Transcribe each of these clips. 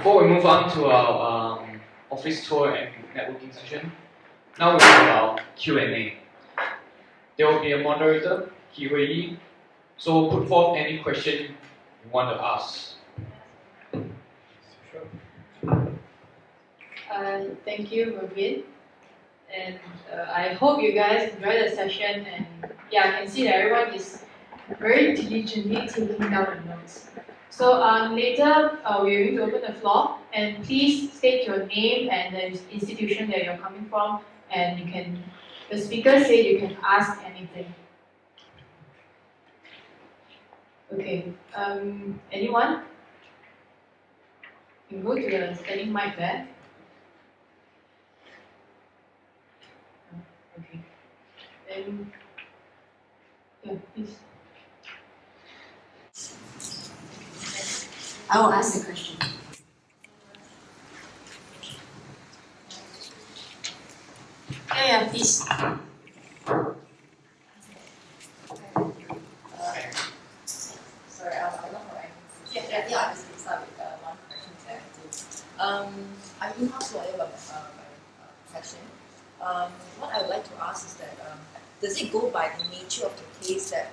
Before we move on to our office tour and networking session, now we have our Q&A. There will be a moderator, Kiwei, so put forth any question you want to ask. Thank you, Robin. And I hope you guys enjoy the session. And yeah, I can see that everyone is very diligently taking down the notes. So later, we're going to open the floor, and please state your name and the institution that you're coming from, and the speaker said you can ask anything. Okay, anyone? You can go to the standing mic there. Okay, then, yeah, please. I will ask the question. Yeah, please. Sorry, I'm not right. Yeah, I'll just start with one question there. I'm in-house lawyer by profession. What I would like to ask is that does it go by the nature of the case that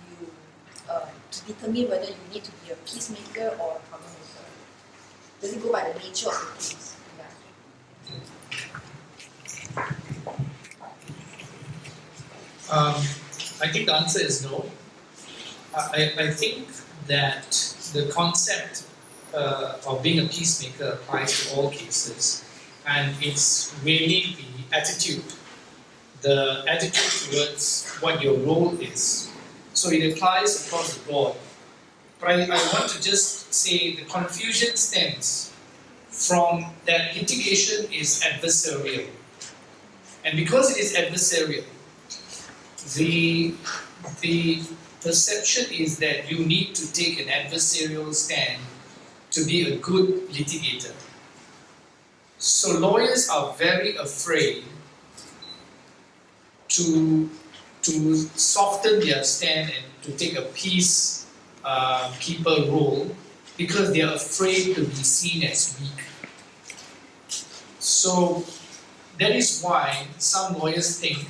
you to determine whether you need to be a peacemaker or a troublemaker? Does it go by the nature of the case? I think the answer is no. I think that the concept of being a peacemaker applies to all cases, and it's really the attitude towards what your role is. So it applies across the board. But I want to just say the confusion stems from that litigation is adversarial. And because it is adversarial, the perception is that you need to take an adversarial stand to be a good litigator. So lawyers are very afraid to soften their stand and to take a peacekeeper role because they are afraid to be seen as weak. So that is why some lawyers think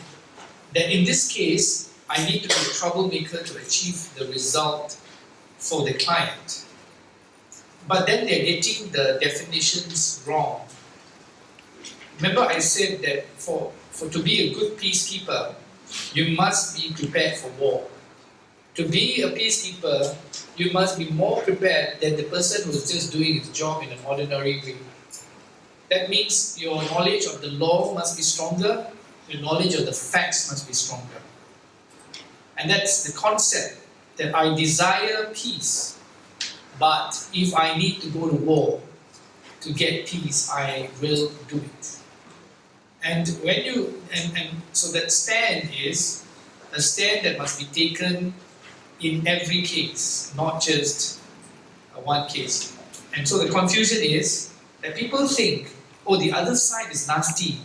that in this case, I need to be a troublemaker to achieve the result for the client. But then they're getting the definitions wrong. Remember I said that for to be a good peacekeeper, you must be prepared for war. To be a peacekeeper, you must be more prepared than the person who's just doing his job in an ordinary way. That means your knowledge of the law must be stronger, your knowledge of the facts must be stronger. And that's the concept, that I desire peace, but if I need to go to war to get peace, I will do it. And when you so that stand is a stand that must be taken in every case, not just one case. And so the confusion is that people think, oh, the other side is nasty,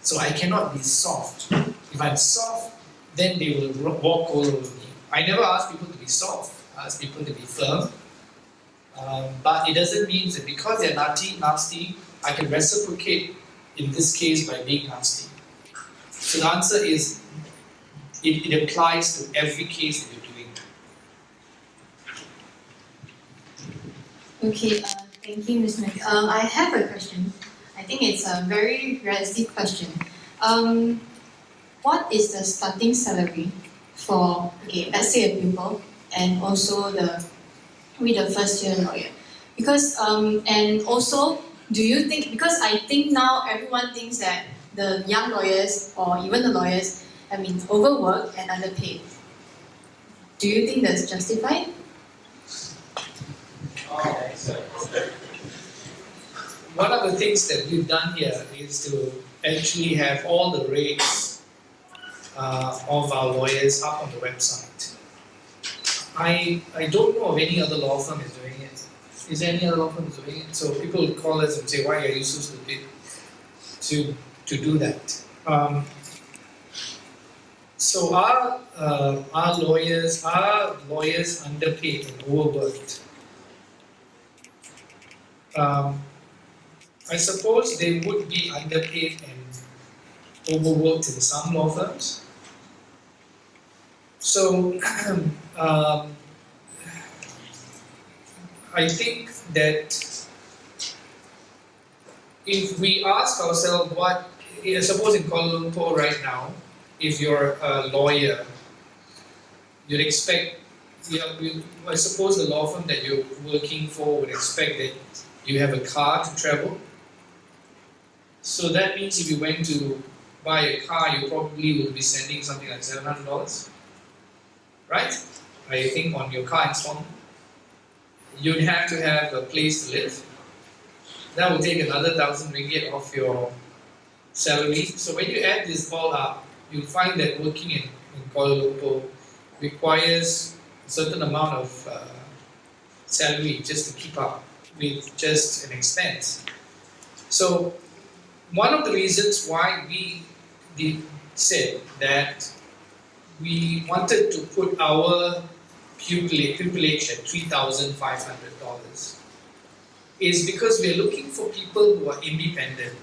so I cannot be soft. If I'm soft, then they will walk all over me. I never ask people to be soft. I ask people to be firm. But it doesn't mean that because they're nasty, I can reciprocate in this case by being nasty. So the answer is, it applies to every case that you're doing. Okay, thank you, Ms. Mac. I have a question. I think it's a very realistic question. What is the starting salary for, let's say a pupil, and also the first year lawyer? Because, and also, do you think, because I think now everyone thinks that the young lawyers, or even the lawyers, overworked and underpaid. Do you think that's justified? One of the things that we've done here is to actually have all the rates of our lawyers up on the website. I don't know of any other law firm is doing it. Is there any other law firm doing it? So people would call us and say, why are you so stupid to do that? So our lawyers underpaid and overworked. I suppose they would be underpaid and overworked in some law firms. So I think that if we ask ourselves what, suppose in Kuala Lumpur right now, if you're a lawyer, you'd expect, I suppose the law firm that you're working for would expect that you have a car to travel. So that means if you went to buy a car, you probably will be sending something like $700, right? I think on your car installment. You'd have to have a place to live. That will take another 1,000 ringgit off your salary. So when you add this all up, you'll find that working in Kuala Lumpur requires a certain amount of salary just to keep up with just an expense. So one of the reasons why we said that we wanted to put our pupillage at $3,500 is because we are looking for people who are independent.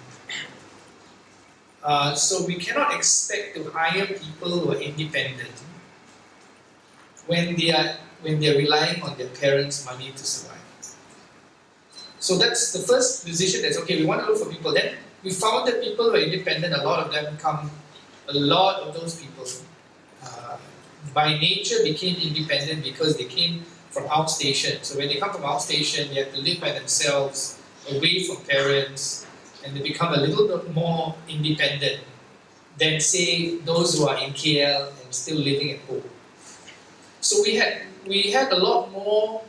So we cannot expect to hire people who are independent when they are relying on their parents' money to survive. So that's the first decision. That's okay. We want to look for people. Then we found that people who are independent, a lot of those people by nature became independent because they came from outstation. So when they come from outstation, they have to live by themselves, away from parents, and they become a little bit more independent than, say, those who are in KL and still living at home. So we had a lot more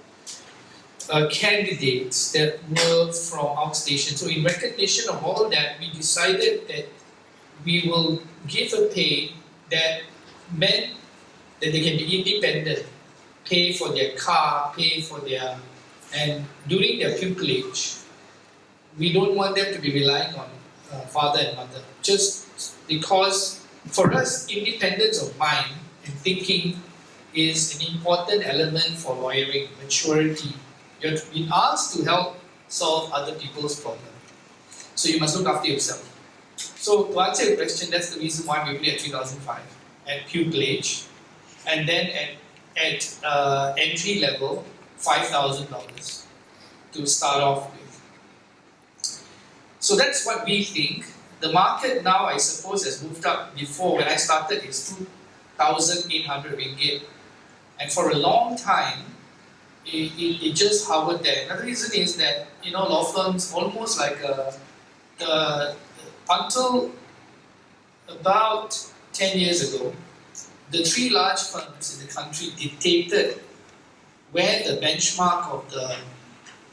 candidates that were from outstation. So in recognition of all that, we decided that we will give a pay that meant that they can be independent, pay for their car, and during their pupillage, we don't want them to be relying on father and mother. Just because for us, independence of mind and thinking is an important element for lawyering, maturity. You're being asked to help solve other people's problems. So you must look after yourself. So to answer your question, that's the reason why we pay at 3,005 at pupillage, and then at entry level, $5,000 to start off with. So that's what we think. The market now, I suppose, has moved up. Before, when I started, it's 2,800 ringgit. And for a long time, it just hovered there. Another reason is that, law firms almost like until about 10 years ago, the three large firms in the country dictated where the benchmark of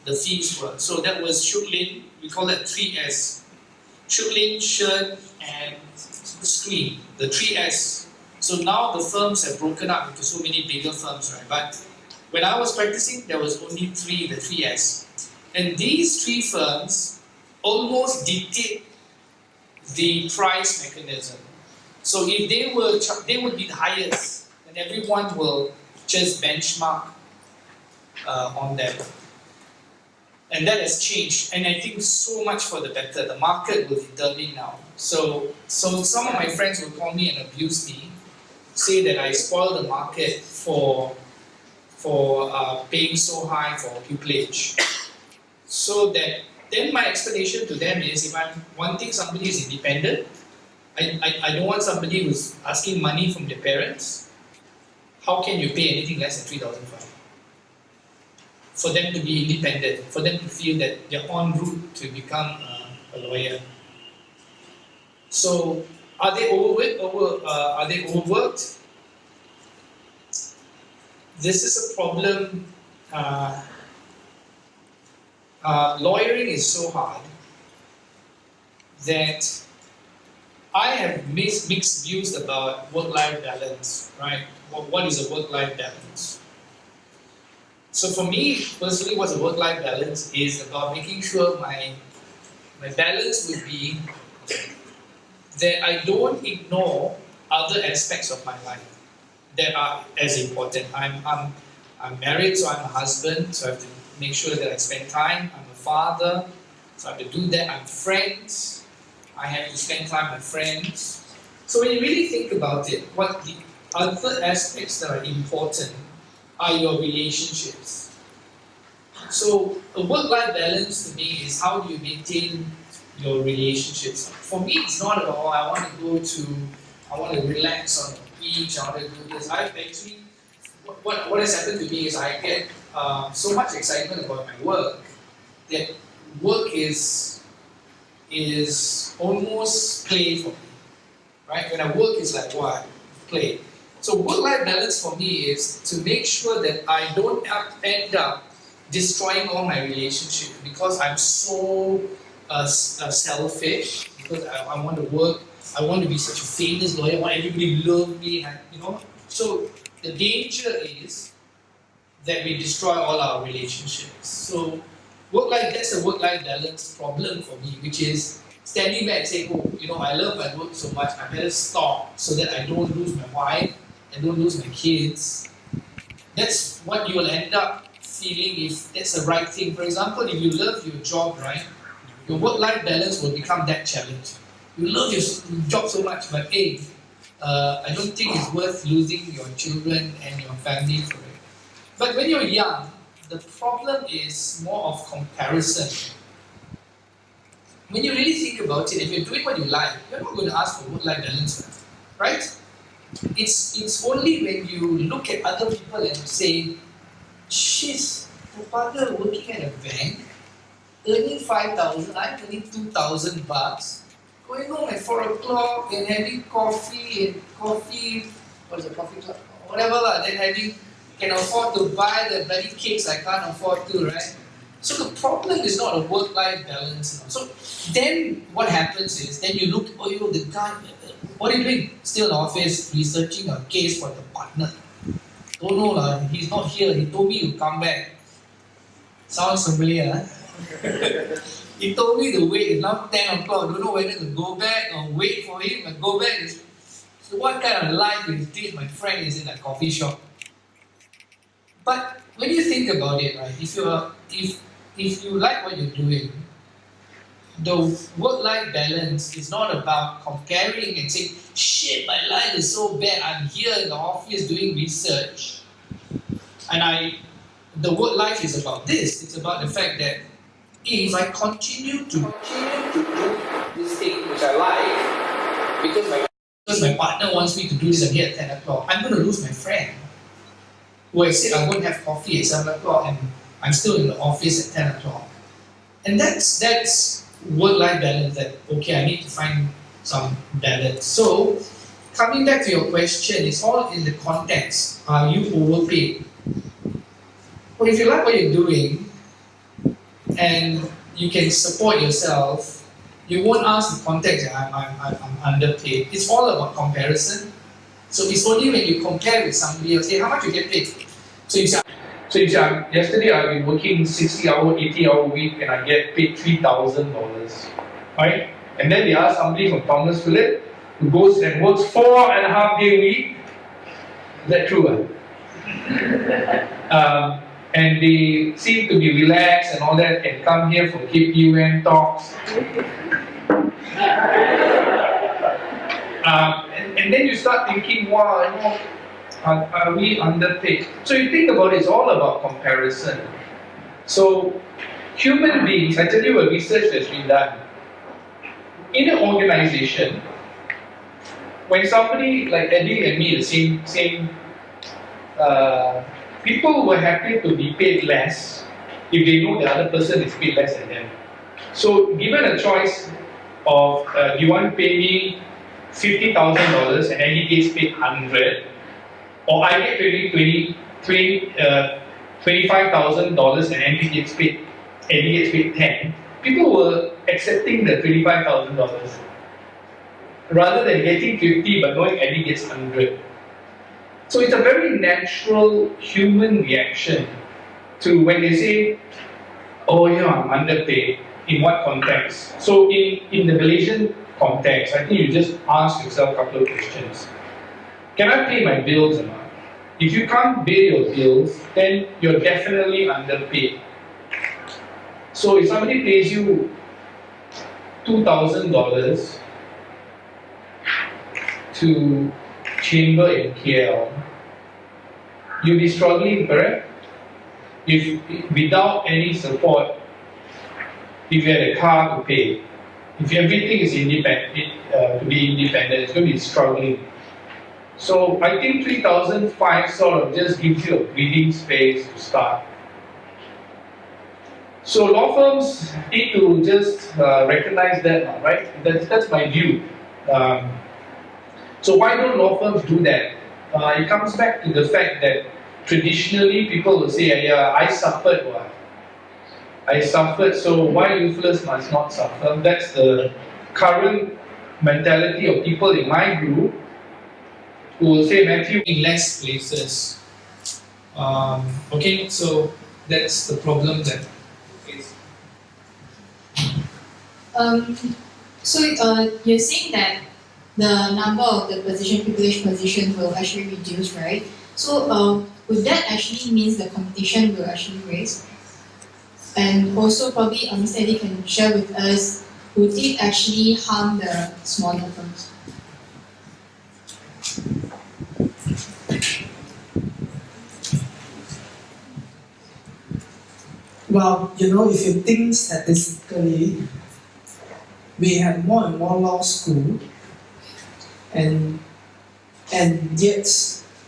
the fees were. So that was Shutlin, we call that 3S. Shutlin, Shirt, and Screen, the 3S. So now the firms have broken up into so many bigger firms, right? But when I was practicing, there was only three, the 3S. And these three firms almost dictate the price mechanism. So if they would be the highest, then everyone will just benchmark on them. And that has changed, and I think so much for the better. The market will determine now. So some of my friends will call me and abuse me, say that I spoil the market for paying so high for pupillage. So that then my explanation to them is, if I'm wanting somebody who's independent, I don't want somebody who's asking money from their parents. How can you pay anything less than 3,500? For them to be independent, for them to feel that they're en route to become a lawyer. So, are they overworked? This is a problem. Lawyering is so hard that I have mixed views about work-life balance, right? What is a work-life balance? So for me, personally, what's a work-life balance is about making sure my balance would be that I don't ignore other aspects of my life that are as important. I'm married, so I'm a husband, so I have to make sure that I spend time. I'm a father, so I have to do that. I'm friends, I have to spend time with friends. So when you really think about it, what the other aspects that are important are your relationships. So a work-life balance to me is how do you maintain your relationships. For me, it's not about, oh, I want to relax on the beach, I want to do this. I've actually, what has happened to me is I get so much excitement about my work that work is almost play for me, right? When I work, it's like what? Play. So work-life balance for me is to make sure that I don't end up destroying all my relationships because I'm so selfish, because I want to work, I want to be such a famous lawyer, I want everybody to love me, and, you know. So the danger is that we destroy all our relationships. So that's a work-life balance problem for me, which is standing back and saying, oh, you know, I love my work so much, I better stop so that I don't lose my wife, I don't lose my kids. That's what you will end up feeling if that's the right thing. For example, if you love your job, right, your work-life balance will become that challenge. You love your job so much, but hey, I don't think it's worth losing your children and your family for it. But when you're young, the problem is more of comparison. When you really think about it, if you're doing what you like, you're not going to ask for work-life balance, right? It's only when you look at other people and say, she's the father working at a bank, earning 5,000, I'm earning 2,000 bucks, going home at 4 o'clock and having coffee, what is a coffee club? Whatever, then can afford to buy the bloody cakes I can't afford to, right? So the problem is not a work-life balance. So then what happens is, then you look, oh, the guy, what are you doing? Still in the office, researching a case for the partner. Don't know lah, he's not here, he told me he'll come back. Sounds familiar, huh? He told me to wait, it's now 10 o'clock, don't know whether to go back or wait for him, but go back. So what kind of life is this? My friend is in a coffee shop. But when you think about it, right, if you like what you're doing, the work-life balance is not about comparing and saying, shit, my life is so bad, I'm here in the office doing research. And the work life is about this. It's about the fact that if I continue to do this thing which I like, because my partner wants me to do this again at 10 o'clock, I'm going to lose my friend. Who I said I'm going to have coffee at 7 o'clock and I'm still in the office at 10 o'clock. And that's work-life balance, that, okay, I need to find some balance. So, coming back to your question, it's all in the context. Are you overpaid? Well, if you like what you're doing and you can support yourself, you won't ask the context that I'm underpaid. It's all about comparison. So it's only when you compare with somebody else, hey, how much you get paid? So you say, yesterday I've been working 60-hour, 80-hour week and I get paid $3,000, right? And then they ask somebody from Thomas Phillip who goes and works 4.5-day week. Is that true? And they seem to be relaxed and all that and come here for KPUN talks. And then you start thinking, wow, you know, are we underpaid? So you think about it, it's all about comparison. So human beings, I tell you a research that's been done. In an organization, when somebody like Eddie and me, the same people were happy to be paid less if they know the other person is paid less than them. So given a choice of, do you want to pay me $50,000 and Eddie gets paid 100, or I get $25,000 and Eddie gets paid 10, people were accepting the $25,000 rather than getting 50 but knowing Eddie gets 100. So it's a very natural human reaction to when they say, oh yeah, I'm underpaid, in what context? So in the Malaysian context, I think you just ask yourself a couple of questions. Can I pay my bills or not? If you can't pay your bills, then you're definitely underpaid. So if somebody pays you $2,000 to chamber in KL, you'll be struggling, correct? If without any support, if you had a car to pay, if everything is independent, to be independent, it's going to be struggling. So I think 3,005 sort of just gives you a breathing space to start. So law firms need to just recognize that, right? That's my view. So why don't law firms do that? It comes back to the fact that traditionally people will say, yeah, I suffered, what? I suffered, so why Ruthless must not suffer? That's the current mentality of people in my group who will say, Matthew, In less places. Okay, so that's the problem that we face. So you're saying that the number of the privileged position will actually reduce, right? So would that actually means the competition will actually raise? And also probably Mr. Eddie can share with us, would it actually harm the smaller firms? Well, if you think statistically, we have more and more law school, and yet,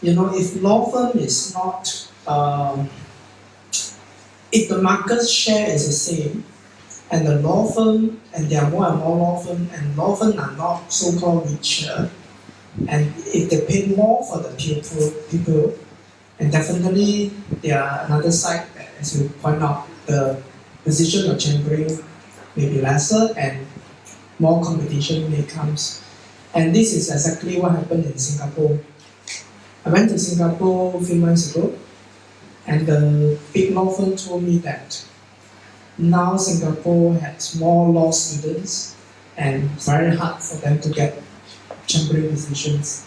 if law firm is not, if the market share is the same, and the law firm, and there are more and more law firm, and law firm are not so-called richer, and if they pay more for the people, and definitely there are another side that, as you point out, the position of chambering may be lesser and more competition may come. And this is exactly what happened in Singapore. I went to Singapore a few months ago, and the big law firm told me that now Singapore has more law students and very hard for them to get chambering positions.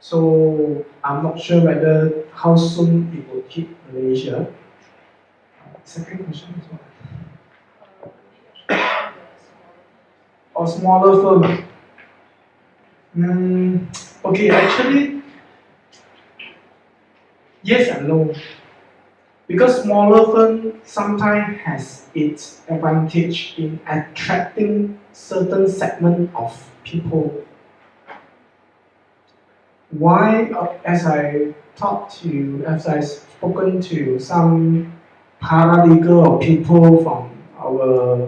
So I'm not sure whether how soon it will hit Malaysia. Second question is what? Or smaller firm. Okay, actually, yes and no. Because smaller firm sometimes has its advantage in attracting certain segment of people. Why, as I spoken to some paralegal or people from our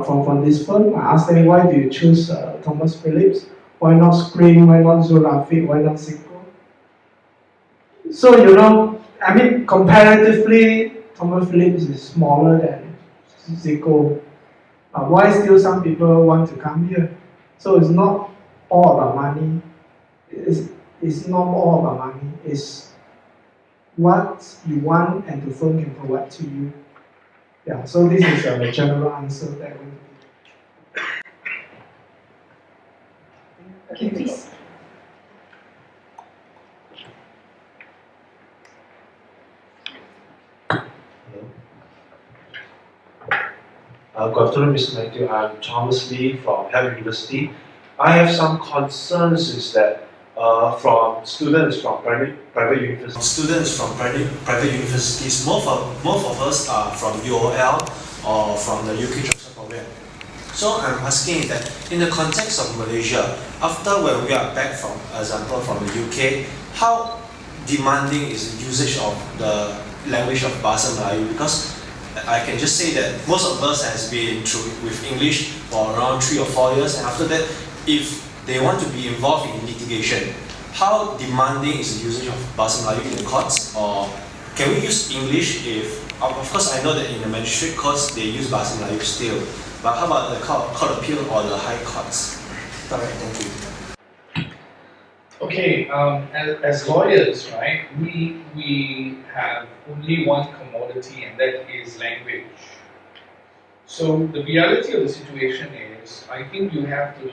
from this firm, I asked them, why do you choose Thomas Phillips? Why not Scream? Why not Zulafi? Why not Seiko? So comparatively, Thomas Phillips is smaller than Seiko. Why still some people want to come here? So it's not all about money. It's not all about money. It's what you want and the firm can provide to you. Yeah, so this is a general answer that we. Okay, please. Good afternoon, Mr. Matthew. I'm Thomas Lee from Harvard University. I have some concerns is that from students from private universities, most of us are from UOL or from the UK transfer program. So I'm asking that in the context of Malaysia, after when we are back from example from the UK, how demanding is the usage of the language of Bahasa Melayu? Because I can just say that most of us has been through with English for around 3 or 4 years, and after that, if they want to be involved in litigation, how demanding is the usage of Bahasa Melayu in the courts? Or can we use English if, of course I know that in the magistrate courts they use Bahasa Melayu still, but how about the court appeal or the high courts? Alright, thank you. Okay, as lawyers, right, we have only one commodity, and that is language. So the reality of the situation is, I think you have to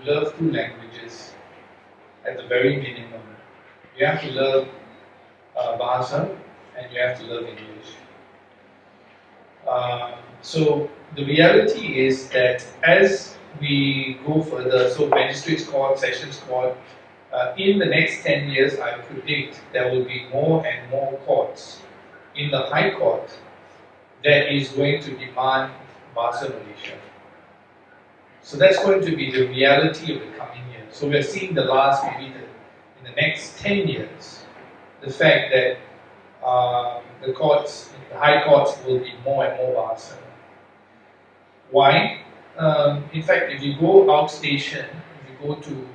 love 2 languages at the very minimum. You have to love Bahasa and you have to love English. So the reality is that as we go further, so magistrates court, sessions court, in the next 10 years, I predict there will be more and more courts in the High Court that is going to demand Bahasa Malaysia. So that's going to be the reality of the coming years. So we're seeing the last, maybe in the next 10 years, the fact that the courts, the High Courts will be more and more Bahasa. Why? In fact, if you go outstation, if you go to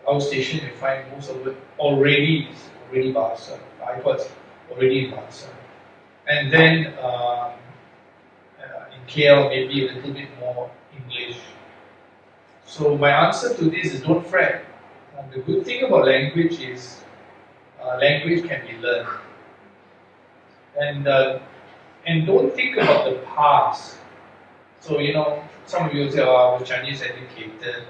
outstation, you find most of it already Bahasa. The High Courts already in Bahasa. And then in KL, maybe a little bit more English. So my answer to this is don't fret. The good thing about language is language can be learned. And don't think about the past. So, some of you say, oh, I was Chinese educated.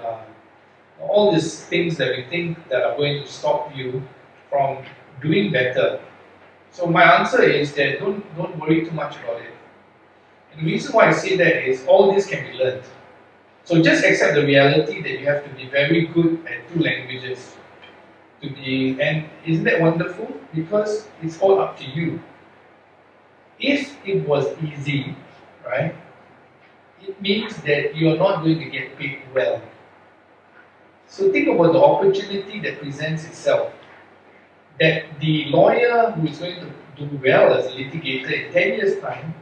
All these things that we think that are going to stop you from doing better. So my answer is that don't worry too much about it. And the reason why I say that is all this can be learned. So just accept the reality that you have to be very good at 2 languages. And isn't that wonderful? Because it's all up to you. If it was easy, right, it means that you are not going to get paid well. So think about the opportunity that presents itself. That the lawyer who is going to do well as a litigator in 10 years' time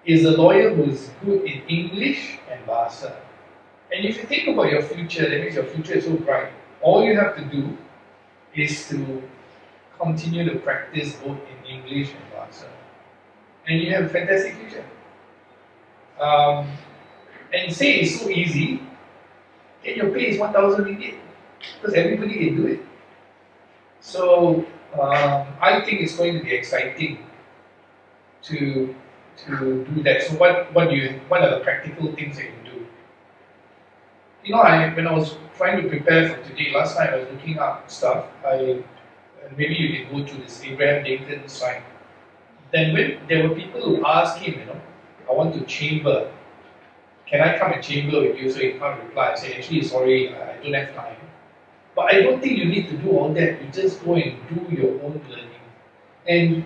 is a lawyer who is good in English and Bahasa. And if you think about your future, that means your future is so bright. All you have to do is to continue to practice both in English and Bahasa. And you have a fantastic future. And say it's so easy, and your pay is 1,000 ringgit, because everybody can do it. So I think it's going to be exciting to do that. So what are the practical things that you can do? When I was trying to prepare for today, last night I was looking up stuff. Maybe you can go to this Abraham Lincoln site. Then when there were people who asked him, I want to chamber. Can I come and chamber with you? So he can't reply. I said, actually, sorry, I don't have time. But I don't think you need to do all that. You just go and do your own learning.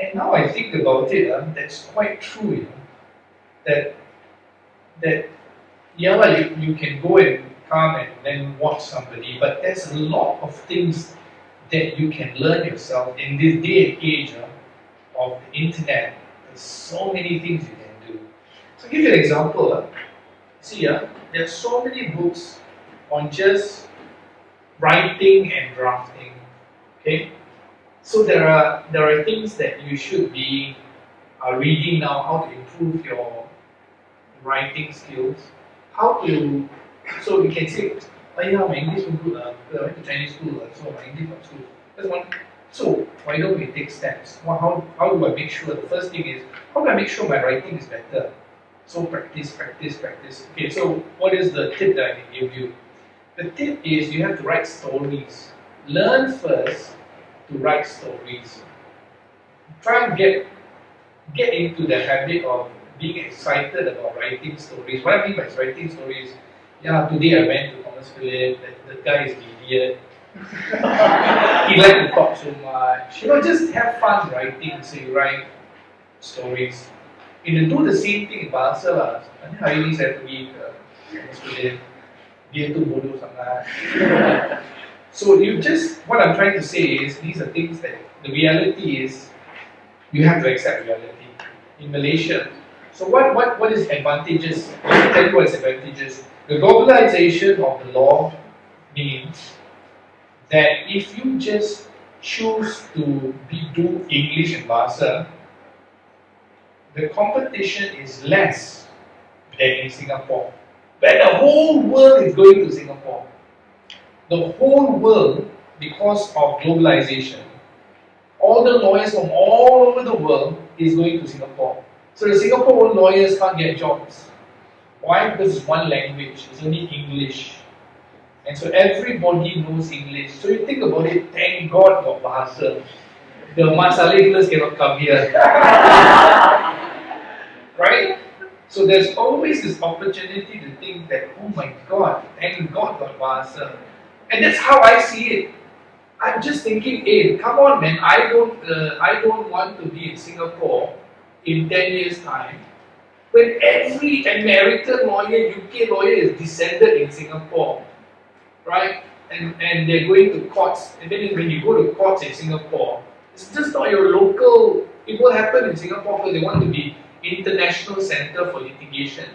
And now I think about it, that's quite true, that you can go and come and then watch somebody, but there's a lot of things that you can learn yourself in this day and age of the internet. There's so many things you can do. So I'll give you an example. See, there are so many books on just writing and drafting. Okay, so there are things that you should be reading now, how to improve your writing skills, so you can say, oh yeah, my English was good, I went to Chinese school, so my English was good. That's one. So why don't we take steps? How do I make sure? The first thing is, how do I make sure my writing is better? So practice. Okay, so what is the tip that I can give you? The tip is you have to write stories. Learn first to write stories. Try and get into the habit of being excited about writing stories. What I mean by writing stories, today I went to Thomas Philip, that guy is an idiot. He liked to talk so much. Just have fun writing, so you write stories. You do the same thing in Bahasa lah. Hari ni saya pergi ke Thomas Philip, dia tu bodoh sangat. So what I'm trying to say is, these are things that, the reality is, you have to accept reality. In Malaysia, so what is advantages? Let me tell you what is advantages. The globalization of the law means that if you just choose to do English and Bahasa, the competition is less than in Singapore. But the whole world is going to Singapore. The whole world, because of globalization, all the lawyers from all over the world is going to Singapore. So the Singapore lawyers can't get jobs. Why? Because it's one language, it's only English. And so everybody knows English. So you think about it, thank God for Bahasa. The Mat Salleh cannot come here. right? So there's always this opportunity to think that, oh my God, thank God got Bahasa. And that's how I see it. I'm just thinking, hey, come on, man, I don't want to be in Singapore in 10 years' time when every American lawyer, UK lawyer is descended in Singapore, right? And they're going to courts. And then when you go to courts in Singapore, it's just not your local. It will happen in Singapore because they want to be international center for litigation,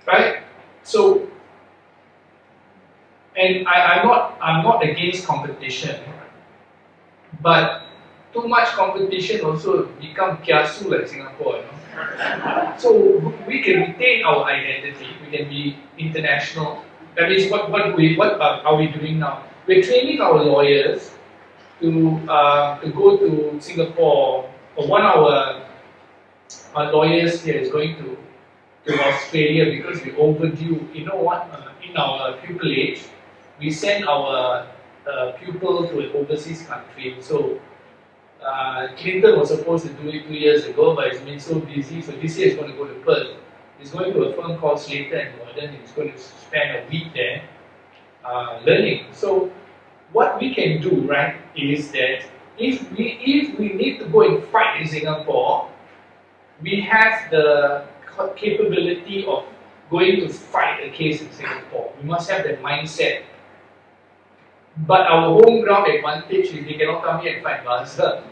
right? So, and I'm not against competition, but too much competition also become kiasu like Singapore, you know. So we can retain our identity. We can be international. That is what are we doing now? We're training our lawyers to go to Singapore. For one hour, our lawyers here is going to Australia because we overdue. You know what? In our pupillage, we send our pupil to an overseas country. So Clinton was supposed to do it 2 years ago, but he's been so busy. So this year he's going to go to Perth. He's going to a firm called Slater and Gordon. He's going to spend a week there learning. So what we can do, right, is that if we need to go and fight in Singapore, we have the capability of going to fight a case in Singapore. We must have that mindset. But our home ground advantage is they cannot come here and fight Bahasa.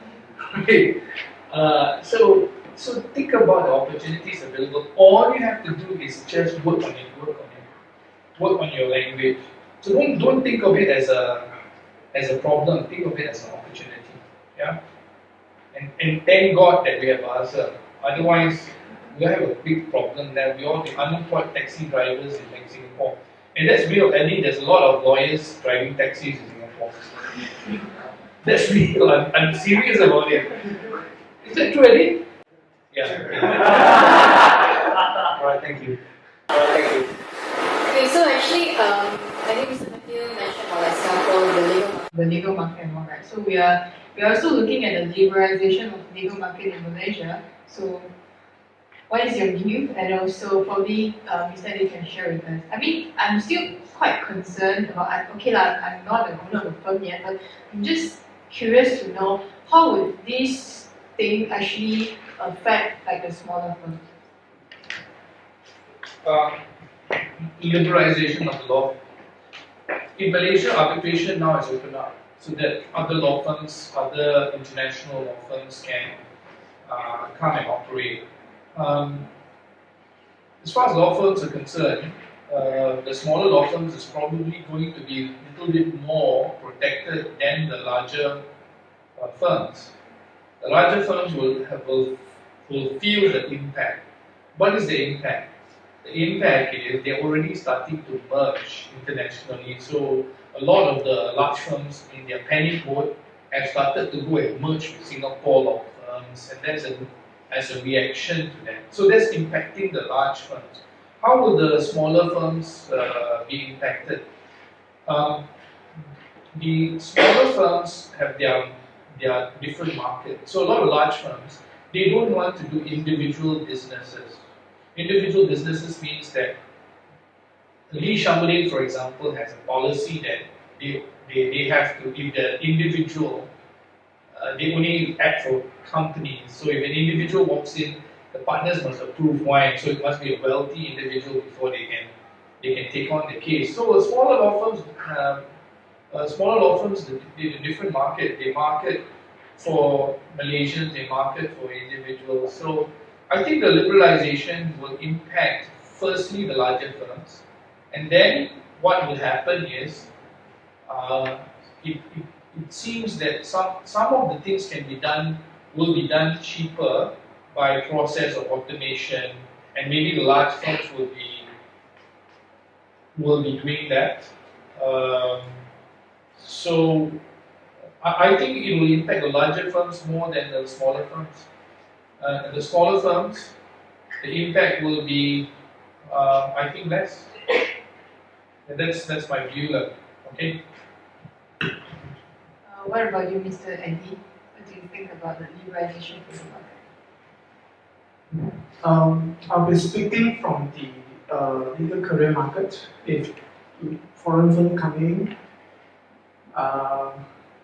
Okay. So think about the opportunities available. All you have to do is just work on it, work on your language. So don't think of it as a problem. Think of it as an opportunity. Yeah. And thank God that we have Bahasa. Otherwise, we have a big problem there. We all the unemployed taxi drivers in Singapore. And that's real. I think there's a lot of lawyers driving taxis in Singapore. That's real. I'm serious about it. Is that true, Eddie? Yeah. Alright, thank you. Okay, so actually, I think Mr. Matthew mentioned about like Singapore, the legal market and all that. So we are also looking at the liberalization of the legal market in Malaysia. So what is your view? And also probably Mr. Lee can share with us. I mean, I'm still quite concerned about, I'm not the owner of the firm yet, but I'm just curious to know how would this thing actually affect like the smaller firms? Liberalization of the law. In Malaysia, arbitration now is open up so that other law firms, other international law firms can come and operate. As far as law firms are concerned, the smaller law firms is probably going to be a little bit more protected than the larger firms. The larger firms will feel the impact. What is the impact? The impact is they're already starting to merge internationally. So a lot of the large firms in their panic mode have started to go and merge with Singapore law firms, and that's as a reaction to that. So that's impacting the large firms. How will the smaller firms be impacted? The smaller firms have their different markets. So a lot of large firms, they don't want to do individual businesses. Individual businesses means that Lee Shamlin, for example, has a policy that they have to, if the individual, they only act for companies. So if an individual walks in, the partners must approve why. So it must be a wealthy individual before they can take on the case. So smaller law firms, the different market. They market for Malaysians, they market for individuals. So I think the liberalization will impact firstly the larger firms, and then what will happen is it seems that some of the things will be done cheaper by process of automation, and maybe the large firms will be doing that. So I think it will impact the larger firms more than the smaller firms. The smaller firms, the impact will be, I think, less. And that's my view. Okay. What about you, Mr. Andy? What do you think about the liberalization of the market? I'll be speaking from the legal career market. If foreign firm coming,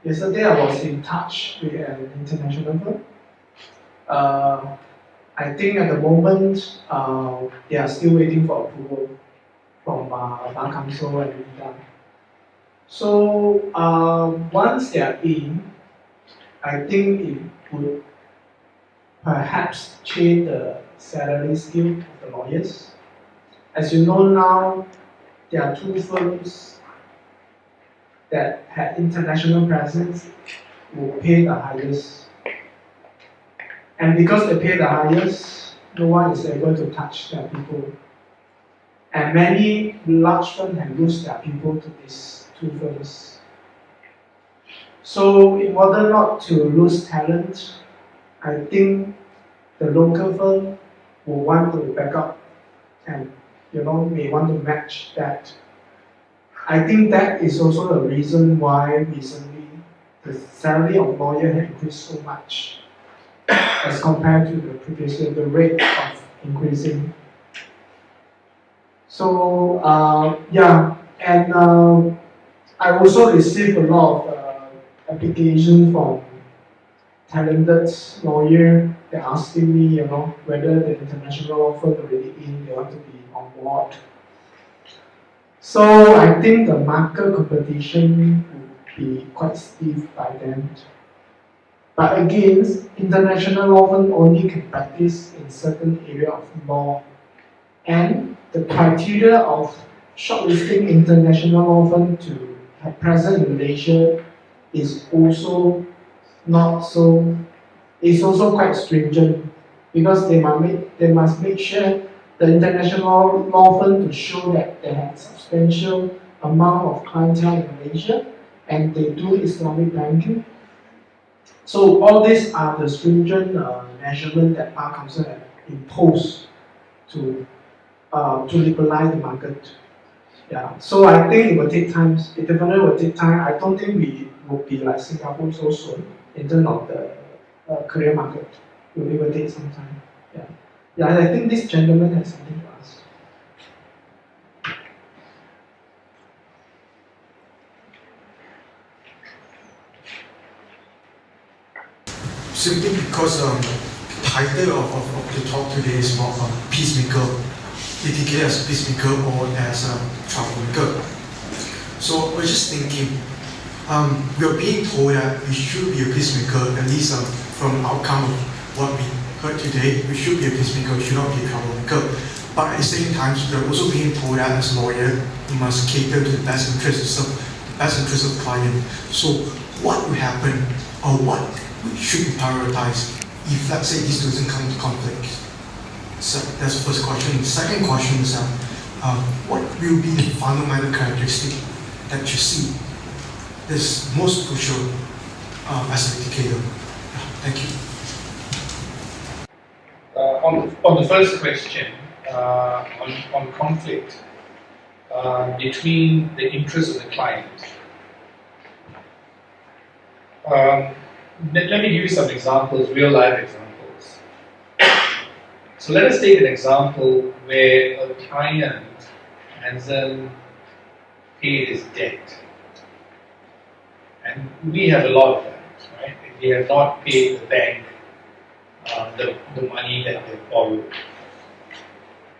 yesterday I was in touch with an international firm. I think at the moment they are still waiting for approval from Bar Council and Rida. So once they are in, I think it would perhaps change the salary scale of the lawyers. As you know now, there are two firms that had international presence who pay the highest. And because they pay the highest, no one is able to touch their people. And many large firms have lost their people to these two firms. So in order not to lose talent, I think the local firm will want to back up and may want to match that. I think that is also the reason why recently the salary of lawyer has increased so much as compared to the previous year, the rate of increasing. So and I also received a lot of applications from talented lawyer. They're asking me, whether the international law firm already in, they want to be on board. So I think the market competition will be quite stiff by then. But again, international law firm only can practice in certain area of law, and the criteria of shortlisting international law firm to have presence in Malaysia is also not so. It's also quite stringent because they must make sure the international law firm to show that they have substantial amount of clientele in Malaysia and they do Islamic banking. So all these are the stringent measurements that Bar Council have imposed to liberalize the market. Yeah. So I think it will take time. It definitely will take time. I don't think we will be like Singapore so soon in terms of the career market. It will take some time. Yeah. Yeah. I think this gentleman has something to ask. Simply because the title of the talk today is about Peacemaker, Litigator as Peacemaker or as a Troublemaker. So we're just thinking, we're being told that we should be a peacemaker, at least from the outcome of what we heard today, we should be a peacemaker, we should not be a troublemaker. But at the same time, we're also being told that as a lawyer, we must cater to the best interests of the client. So what will happen, or what should be prioritized if, let's say, this doesn't come to conflict? So that's the first question. The second question is, what will be the fundamental characteristic that you see is most crucial as a litigator? Thank you. On the first question, on conflict between the interests of the client, let me give you some examples, real life examples. So let us take an example where a client hasn't paid his debt. And we have a lot of that, right? They have not paid the bank the money that they borrowed.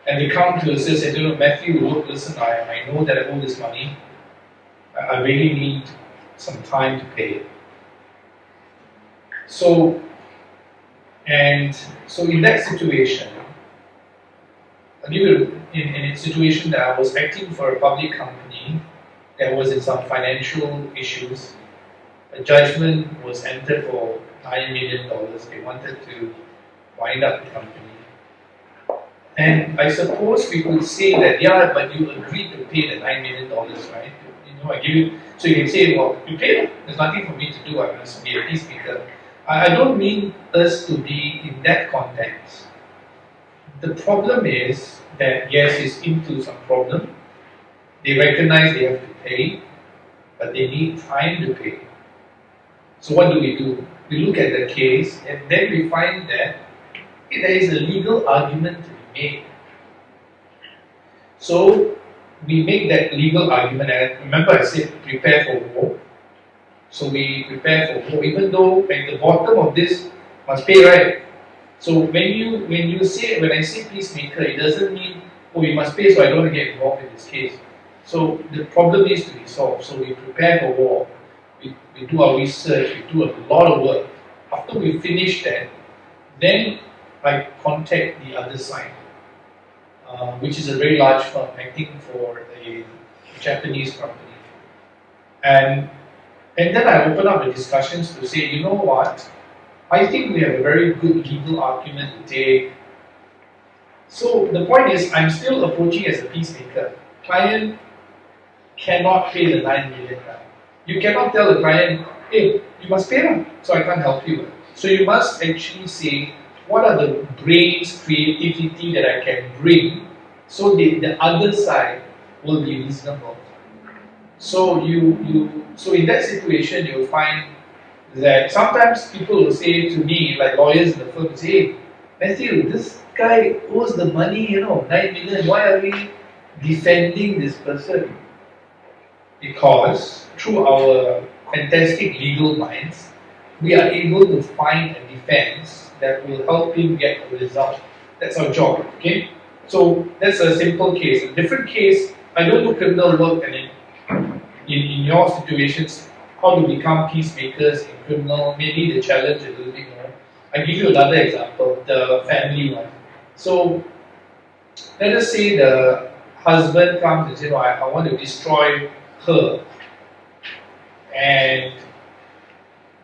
And they come to us and say, Matthew, look, listen, I know that I owe this money. I really need some time to pay it. So in that situation, in a situation that I was acting for a public company that was in some financial issues, a judgment was entered for $9 million. They wanted to wind up the company. And I suppose we could say that, yeah, but you agreed to pay the $9 million, right? I give you, so you can say, well, you paid it. There's nothing for me to do. I must be a peacemaker. I don't mean us to be in that context. The problem is that, yes, it's into some problem. They recognize they have to pay, but they need time to pay. So what do? We look at the case, and then we find that there is a legal argument to be made. So we make that legal argument, and remember I said prepare for war. So we prepare for war, even though at the bottom of this must pay, right? So when I say peacemaker, it doesn't mean you must pay, so I don't want to get involved in this case. So the problem is to be solved. So we prepare for war. We do our research. We do a lot of work. After we finish that, then I contact the other side, which is a very large firm acting for a Japanese company, and then I open up the discussions to say, you know what, I think we have a very good legal argument to take. So the point is, I'm still approaching as a peacemaker. Client cannot pay the 9 million. You cannot tell the client, hey, you must pay them, so I can't help you. So you must actually say, what are the brains, creativity that I can bring so the other side will be reasonable. So so in that situation, you'll find that sometimes people will say to me, like lawyers in the firm, say, hey, Matthew, this guy owes the money, 9 million, why are we defending this person? Because through our fantastic legal minds, we are able to find a defense that will help him get a result. That's our job, okay? So that's a simple case. A different case, I don't do criminal work, and in your situations, how to become peacemakers in criminal, maybe the challenge a little bit more. I'll give you another example, the family one. So let us say the husband comes and says, I want to destroy her. And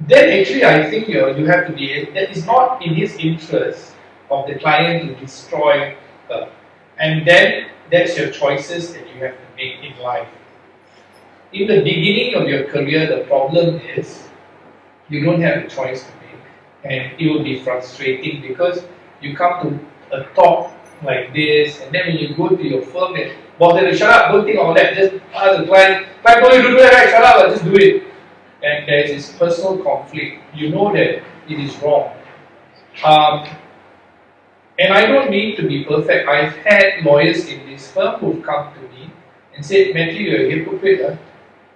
then actually I think you have to be, that is not in his interest of the client to destroy her. And then that's your choices that you have to make in life. In the beginning of your career, the problem is you don't have a choice to make, and it will be frustrating because you come to a talk like this, and then when you go to your firm, and boss says, shut up, don't think all that, just ask the client told you to do that, right? Shut up, just do it. And there is this personal conflict. You know that it is wrong. And I don't mean to be perfect. I've had lawyers in this firm who've come to me and said, Matthew, you're a hypocrite.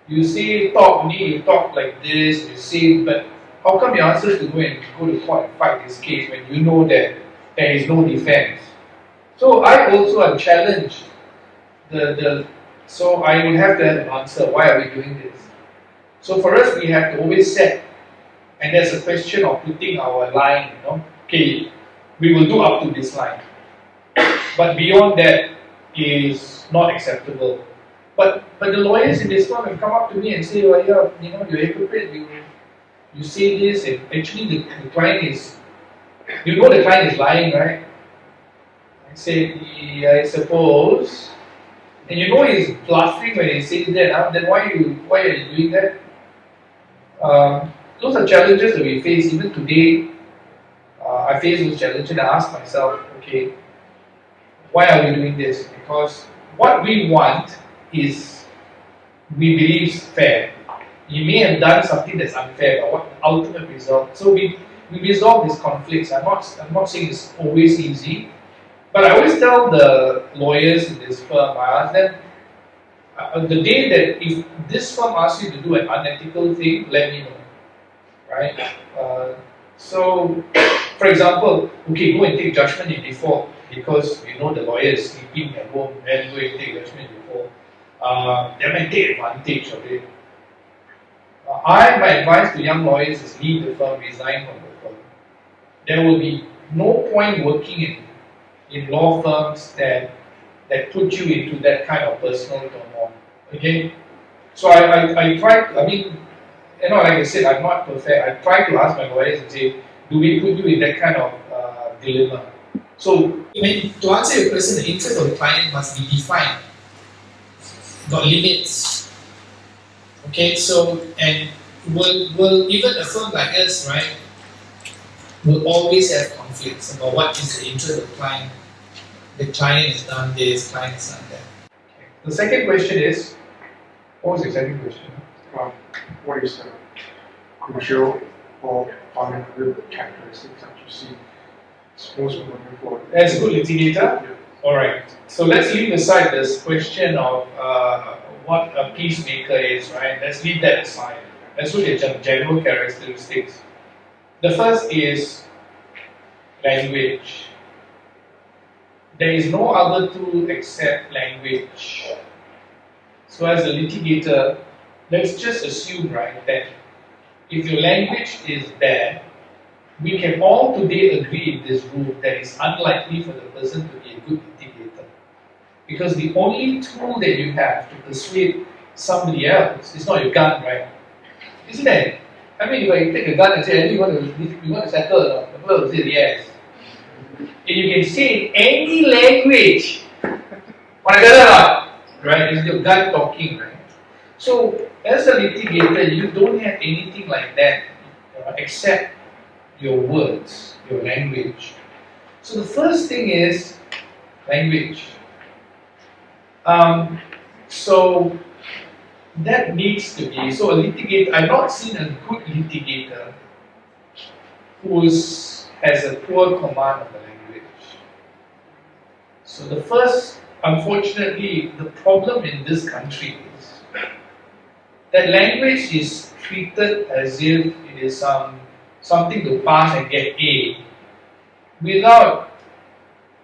You say talk only, you talk like this, you say, but how come you ask us to go to court and fight this case when you know that there is no defense? So I also am challenged. So I will have to have an answer. Why are we doing this? So for us, we have to always set, and there's a question of putting our line. Okay, we will do up to this line, but beyond that is not acceptable. But the lawyers in this firm have come up to me and say, well, you're a hypocrite, you say this, and actually the client is, the client is lying, right? I say, yeah, I suppose. And he's bluffing when he says that, then why are you doing that? Those are challenges that we face. Even today, I face those challenges and I ask myself, okay, why are we doing this? Because what we want is, we believe is fair. You may have done something that's unfair, but what the ultimate result? So we resolve these conflicts. I'm not saying it's always easy, but I always tell the lawyers in this firm, I ask them, the day that if this firm asks you to do an unethical thing, let me know, right? So, for example, okay, go and take judgment in default because the lawyer is sleeping at home and go and take judgment in default. They might take advantage of it. My advice to young lawyers is leave the firm, resign from the firm. There will be no point working in law firms that put you into that kind of personal turmoil. Okay? So I try, like I said, I'm not perfect. I try to ask my lawyers and say, do we put you in that kind of dilemma? So, to answer your question, the interest of the client must be defined. Got limits. Okay, so, and will even a firm like us, right, will always have conflicts about what is the interest of the client. The client has done this, client has done that. Okay. The second question is, what was the second question? What is the crucial or fundamental characteristics that you see Most wonderful. That's a good litigator. Alright, so let's leave aside this question of what a peacemaker is, right? Let's leave that aside. Let's look at general characteristics. The first is language. There is no other tool except language. So as a litigator, let's just assume, right, that if your language is bad, we can all today agree in this room that it's unlikely for the person to be a good litigator. Because the only tool that you have to persuade somebody else is not your gun, right? Isn't it? I mean, if I take a gun and say, hey, you want to settle, the person will say yes. And you can say in any language, right? It's your gun talking, right? So, as a litigator, you don't have anything like that except your words, your language. So the first thing is language. So that needs to be, so a litigator, I've not seen a good litigator who has a poor command of the language. So the first, unfortunately, the problem in this country is that language is treated as if it is something to pass and get A, without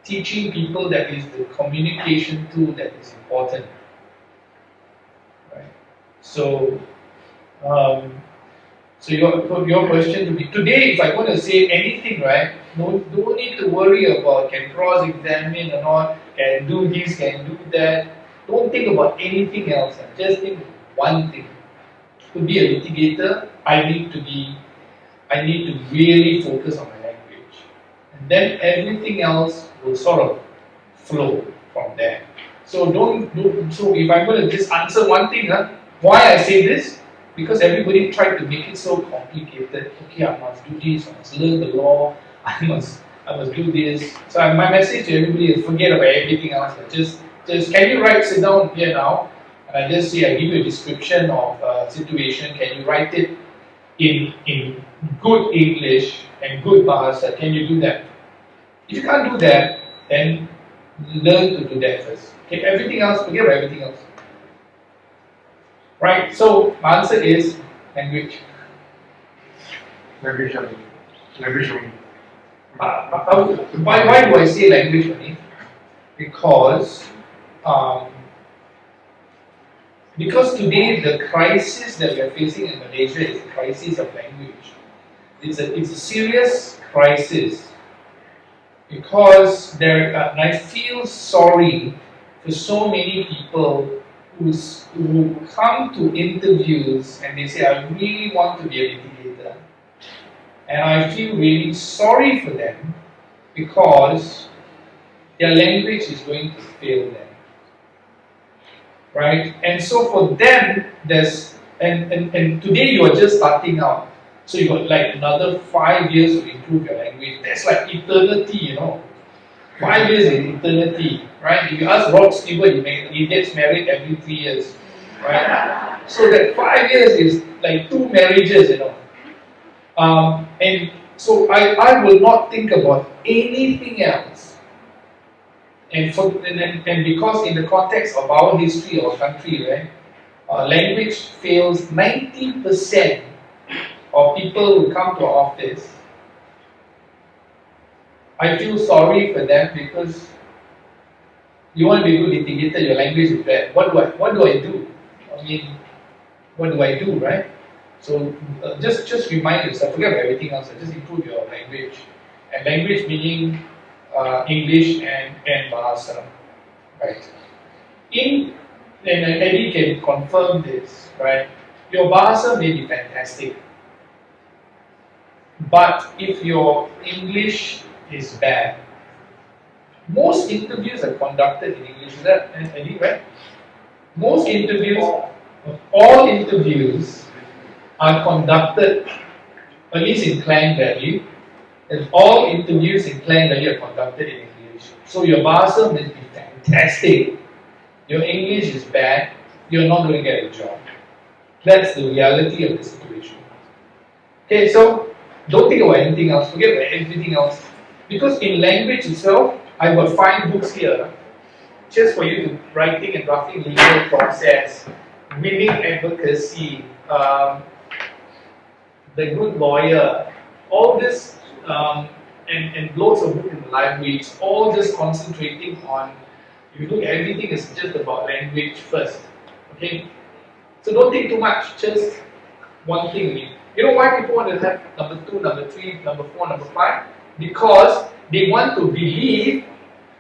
teaching people that is the communication tool that is important. Right? So, so your question to me today, if I want to say anything, right? Don't need to worry about can cross-examine or not, can do this, can do that. Don't think about anything else. Just think one thing. To be a litigator, I need to really focus on my language. And then everything else will sort of flow from there. So so if I'm going to just answer one thing, why I say this? Because everybody tried to make it so complicated. Okay, I must do this, I must learn the law, I must do this. So my message to everybody is forget about everything else. Just can you sit down here now? And I just say I give you a description of a situation. Can you write it in good English and good Bahasa? Can you do that? If you can't do that, then learn to do that first. Okay, everything else, forget about everything else. Right, so my answer is language. Language. Why do I say language only? Because today the crisis that we are facing in Malaysia is a crisis of language. It's a serious crisis because and I feel sorry for so many people who come to interviews and they say, I really want to be a litigator. And I feel really sorry for them because their language is going to fail them. Right? And so for them, and today you are just starting out. So you got like another 5 years to improve your language. That's like eternity, 5 years is eternity, right? If you ask Rod Stewart, he gets married every 3 years, right? So that 5 years is like 2 marriages, And so I will not think about anything else. And because in the context of our history, our country, right, language fails 90% of people who come to office. I feel sorry for them because you want to be a good litigator, your language is bad. What do I do? I mean, what do I do, right? So just remind yourself, forget about everything else, just improve your language. And language meaning English and Bahasa, right? And Eddie can confirm this, right? Your Bahasa may be fantastic, but if your English is bad, most interviews are conducted in English. Is that Eddie, right? Most interviews, all interviews are conducted, at least in Klang Valley, and all interviews in Klang Valley are conducted in English. So your Bahasa may be fantastic, your English is bad, you're not going to get a job. That's the reality of the situation. Okay, so don't think about anything else, forget about everything else. Because in language itself, I got 5 books here, just for you to writing and drafting legal process, winning advocacy, the good lawyer, all this, and loads of books in the library. It's all just concentrating on. You look, everything is just about language first. Okay, so don't think too much. Just one thing. You know why people want to have number 2, number 3, number 4, number 5? Because they want to believe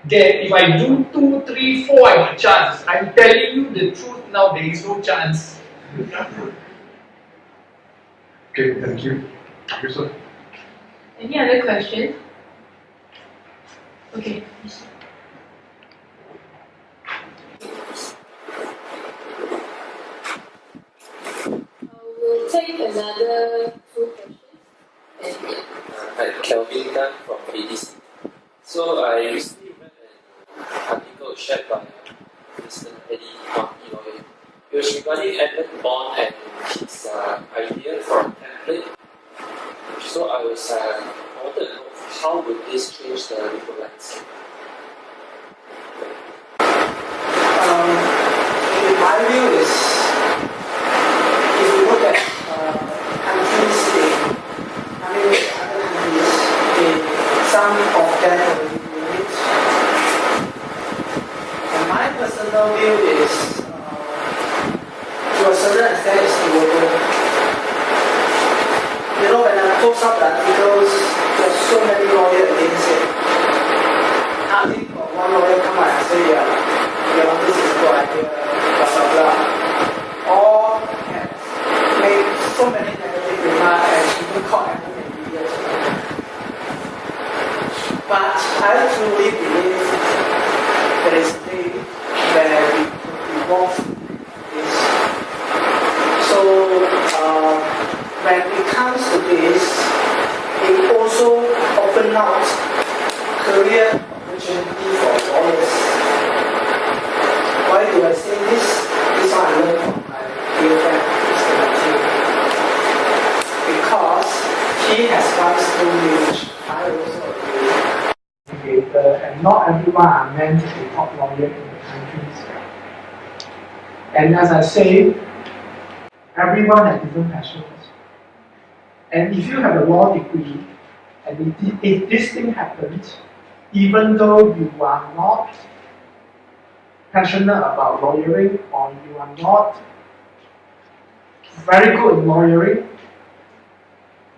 that if I do 2, 3, 4, I have a chance. I'm telling you the truth now, there is no chance. Okay, thank you. Thank you, sir. Any other question? Okay. We'll take another 2 questions. Hi, Kelvin Tan from ADC. So I recently read an article shared by Mr. Eddie Marty Lawyer. It was regarding Edmund Bond and his idea for a template. So I wanted to know how would this change the legal landscape? My view is, if you look at countries, other countries, some of them already do it. And my personal view is, to a certain extent, it's doable. You know, when I post up the articles, there's so many lawyers against it. Hardly got one lawyer come out and say, yeah, this is a good idea, blah blah blah. All have made so many negative remarks and even called everyone idiots. But I truly believe there is a day where we could evolve this. So when it comes to this, it also opens out career opportunity for lawyers. Why do I say this? This one I learned from my dear friend, Mr. Matthew. Because he has gone through which I also agree. And not everyone are meant to be top lawyer in the countries. And as I say, everyone has different passions. And if you have a law degree, and if this thing happens, even though you are not passionate about lawyering or you are not very good in lawyering,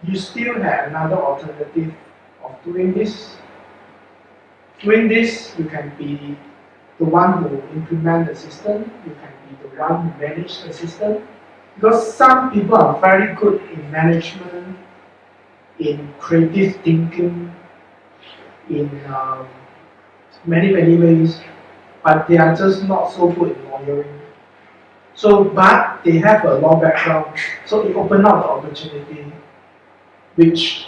you still have another alternative of doing this. Doing this, you can be the one who implement the system, you can be the one who manage the system, because some people are very good in management, in creative thinking, in many ways, but they are just not so good in lawyering. So, but they have a law background, so it opens up the opportunity, which,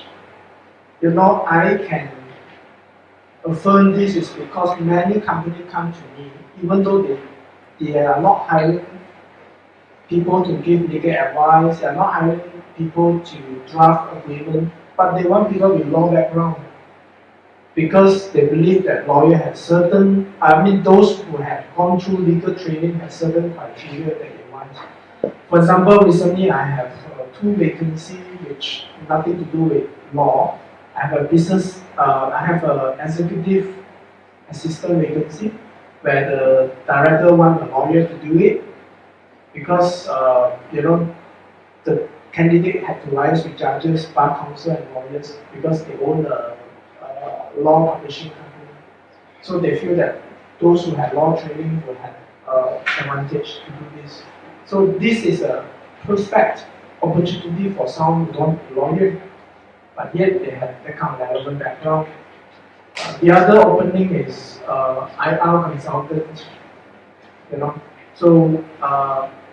I can affirm this is because many companies come to me, even though they are not hiring people to give legal advice, they are not hiring people to draft agreement, but they want people with law background. Because they believe that lawyer has those who have gone through legal training have certain criteria that they want. For example, recently I have 2 vacancies which nothing to do with law. I have an executive assistant vacancy where the director wants a lawyer to do it because the candidate had to liaise with judges, bar counsel, and lawyers because they own a law publishing company. So they feel that those who have law training will have advantage to do this. So this is a perfect opportunity for someone who don't be a lawyer, but yet they have that kind of relevant background. The other opening is IR consultant, So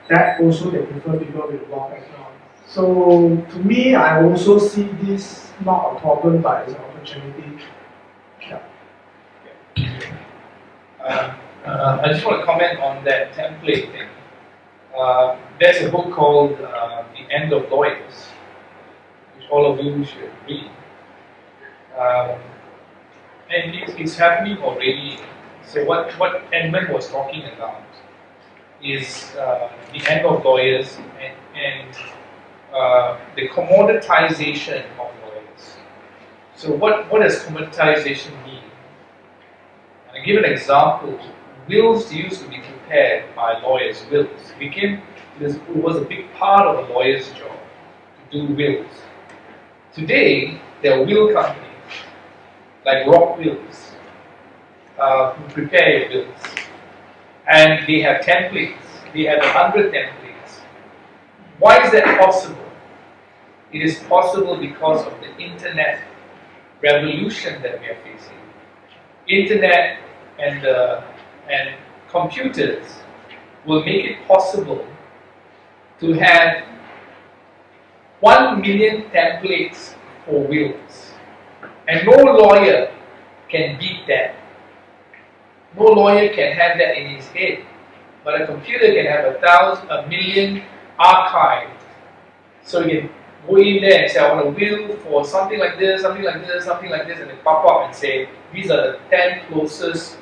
that also they prefer people with law background. So to me, I also see this not a problem, but it's an opportunity. I just want to comment on that template thing. There's a book called The End of Lawyers, which all of you should read. and it's happening already. So what Edmund was talking about is the end of lawyers and the commoditization of lawyers. So what does commoditization mean? I'll give an example. Wills used to be prepared by lawyers. Wills it was a big part of a lawyer's job to do wills. Today, there are will companies like Rock Wills who prepare wills, and they have templates. They have 100 templates. Why is that possible? It is possible because of the internet revolution that we are facing. Internet and computers will make it possible to have 1 million templates for wills, and no lawyer can beat that. No lawyer can have that in his head, but a computer can have 1 million archived. So you can go in there and say, I want a will for something like this, something like this, something like this, and they pop up and say, these are the 10 closest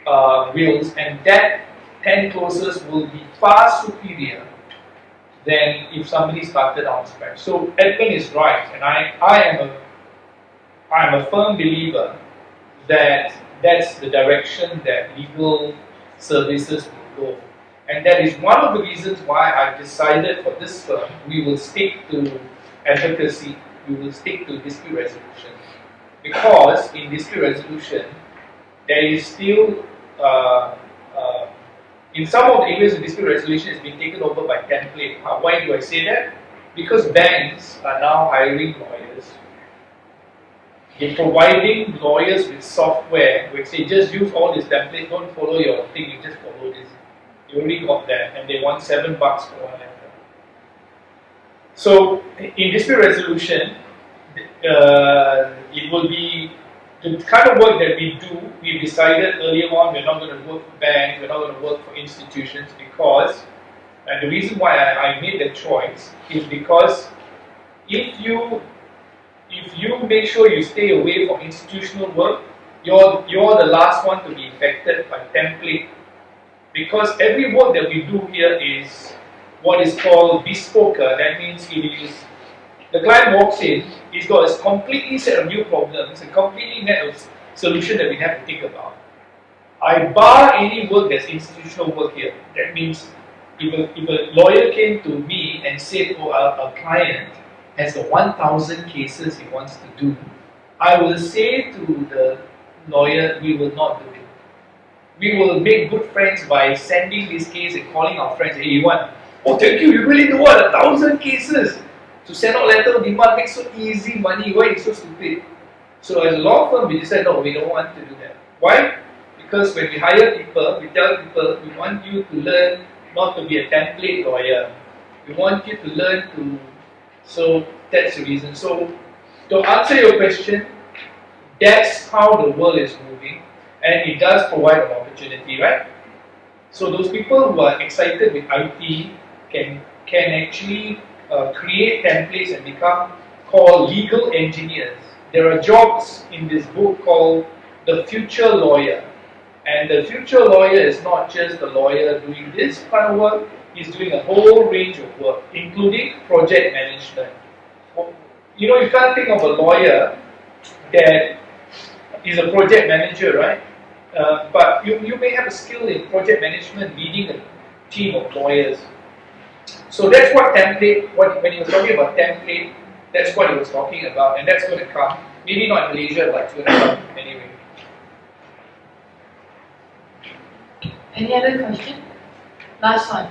wills, and that 10 closest will be far superior than if somebody started on scratch. So Edmund is right, and I am a firm believer that that's the direction that legal services will go. And that is one of the reasons why I decided for this firm, we will stick to advocacy, we will stick to dispute resolution. Because in dispute resolution, there is still, in some of the areas of dispute resolution, it's been taken over by template. Why do I say that? Because banks are now hiring lawyers. They're providing lawyers with software which say just use all this template, don't follow your thing, you just follow this. You already got that, and they want $7 for one letter. So in dispute resolution, it will be the kind of work that we do. We decided earlier on we're not going to work for banks, we're not going to work for institutions because, and the reason why I made that choice is because if you make sure you stay away from institutional work, you're the last one to be affected by template. Because every work that we do here is what is called bespoke. That means it is the client walks in, he's got a completely set of new problems, a completely net of solution that we have to think about. I bar any work that's institutional work here. That means if a lawyer came to me and said, oh, our client has 1,000 cases he wants to do, I will say to the lawyer, we will not do it. We will make good friends by sending this case and calling our friends. Hey, you want? Oh, thank you. You really do what? 1,000 cases. To send out letter of demand makes so easy money. Why is it so stupid? So as a law firm, we decided, no, we don't want to do that. Why? Because when we hire people, we tell people, we want you to learn not to be a template lawyer. We want you to learn to. So that's the reason. So to answer your question, that's how the world is moving. And it does provide an opportunity, right? So those people who are excited with IT can actually create templates and become called legal engineers. There are jobs in this book called the future lawyer. And the future lawyer is not just the lawyer doing this kind of work, he's doing a whole range of work, including project management. You know, you can't think of a lawyer that is a project manager, right? But you may have a skill in project management, leading a team of lawyers. So that's what template, when he was talking about template, that's what he was talking about, and that's going to come. Maybe not in Malaysia, but it's going to come anyway. Any other question? Last one.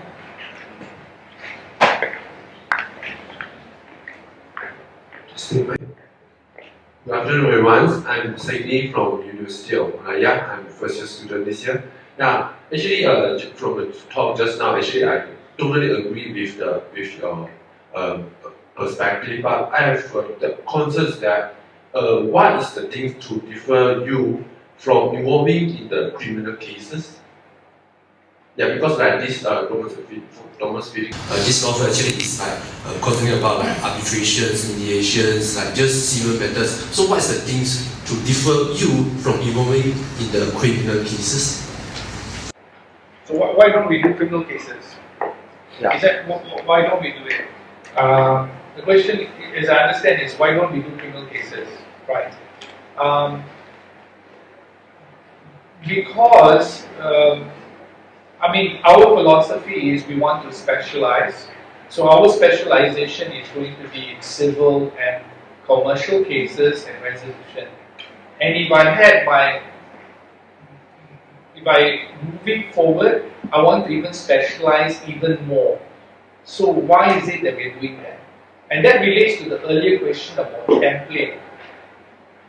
Good afternoon, everyone. I'm Saini from University of Malaya. I'm first year student this year. Yeah, actually, from the talk just now, actually, I totally agree with your perspective. But I have the concerns that what is the thing to differ you from involving in the criminal cases? Yeah, because like this Thomas feeding. This law firm actually is like concerning about like arbitrations, mediations, like just civil matters. So what is the things to differ you from involving in the criminal cases? So why don't we do criminal cases? Yeah. Is that why don't we do it? The question, as I understand, is why don't we do criminal cases? Right. Because I mean, our philosophy is we want to specialize. So our specialization is going to be in civil and commercial cases and resolution. And if moving forward, I want to even specialize even more. So why is it that we're doing that? And that relates to the earlier question about template.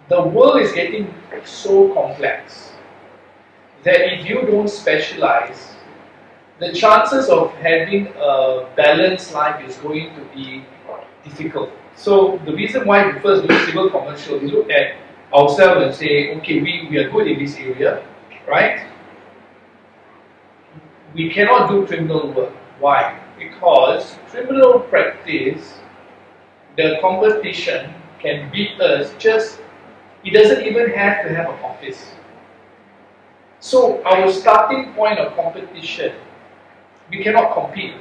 The world is getting so complex that if you don't specialize, the chances of having a balanced life is going to be difficult. So the reason why we first do civil commercial, we look at ourselves and say, okay, we are good in this area, right? We cannot do criminal work. Why? Because criminal practice, the competition can beat us it doesn't even have to have an office. So our starting point of competition, we cannot compete.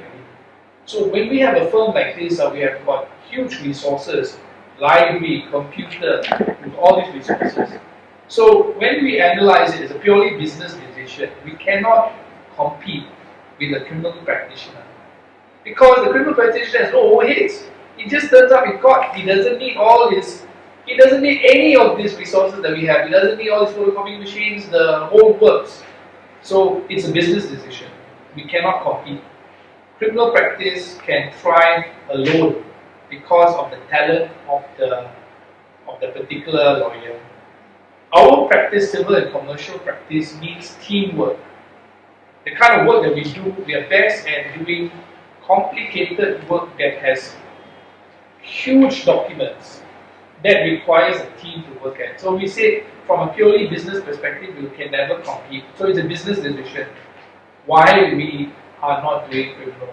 So when we have a firm like this, we have got huge resources, library, computer, with all these resources. So when we analyze it as a purely business decision, we cannot compete with a criminal practitioner. Because the criminal practitioner has no overheads. He just turns up in court. He doesn't need any of these resources that we have. He doesn't need all these photocopying machines, the whole works. So it's a business decision. We cannot compete. Criminal practice can thrive alone because of the talent of the particular lawyer. Our practice, civil and commercial practice, needs teamwork. The kind of work that we do, we are best at doing complicated work that has huge documents that requires a team to work at. So we say from a purely business perspective, we can never compete. So it's a business decision. Why we are not doing criminal.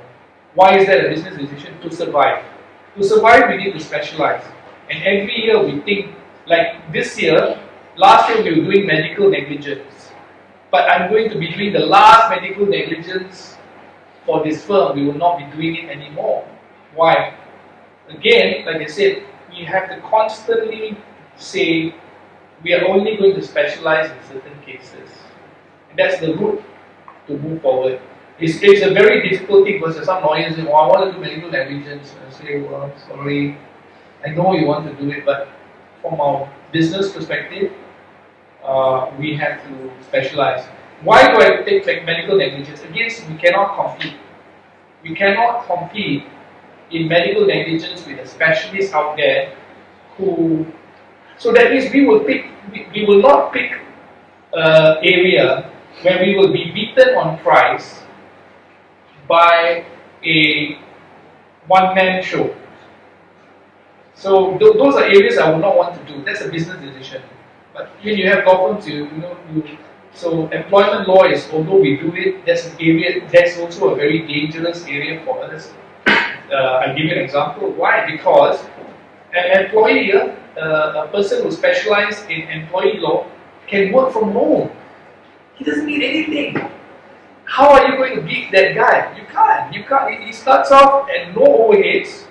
Why is that a business decision? To survive. To survive, we need to specialize. And every year we think, like this year, last year we were doing medical negligence. But I'm going to be doing the last medical negligence for this firm. We will not be doing it anymore. Why? Again, like I said, we have to constantly say we are only going to specialize in certain cases. And that's the route to move forward. It's a very difficult thing because some lawyers say, I want to do medical negligence. And I say, well, sorry, I know you want to do it, but from our business perspective, we have to specialize. Why do I take medical negligence? Again, we cannot compete. We cannot compete in medical negligence with a specialist out there who. So that means we will not pick an area where we will be beaten on price by a one-man show. So those are areas I would not want to do. That's a business decision. But when you have law firms, so employment law is, although we do it, that's an area, that's also a very dangerous area for us. I'll give you an example. Why? Because an employer, a person who specializes in employee law, can work from home. He doesn't need anything. How are you going to beat that guy? You can't. You can't. He starts off and no overheads.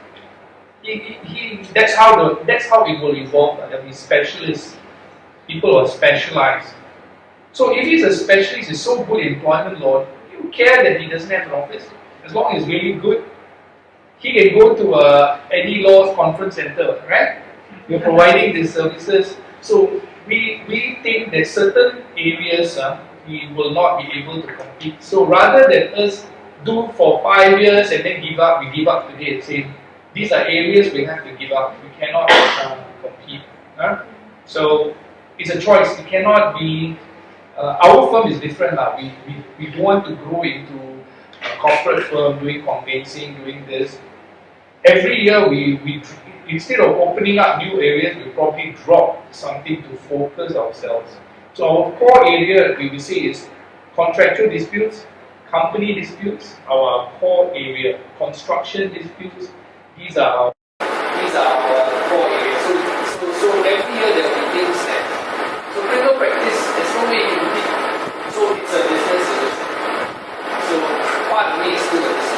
That's how it will evolve. There'll be specialists, people who are specialized. So if he's a specialist, he's so good in employment law, you care that he doesn't have an office. As long as he's really good, he can go to any law conference center, right? We're providing these services. So we think that certain areas we will not be able to compete. So rather than us do for 5 years and then give up, we give up today and say, these are areas we have to give up. We cannot compete. So it's a choice. It cannot be. Our firm is different now. We don't want to grow into a corporate firm doing conveyancing, doing this. Every year we instead of opening up new areas, we probably drop something to focus ourselves. So our core area we will say is contractual disputes, company disputes, our core area. Construction disputes, these are our core areas. So every year there will be things that. So clinical practice, there's no way you can beat. So it's a business solution. So part of me is still a business.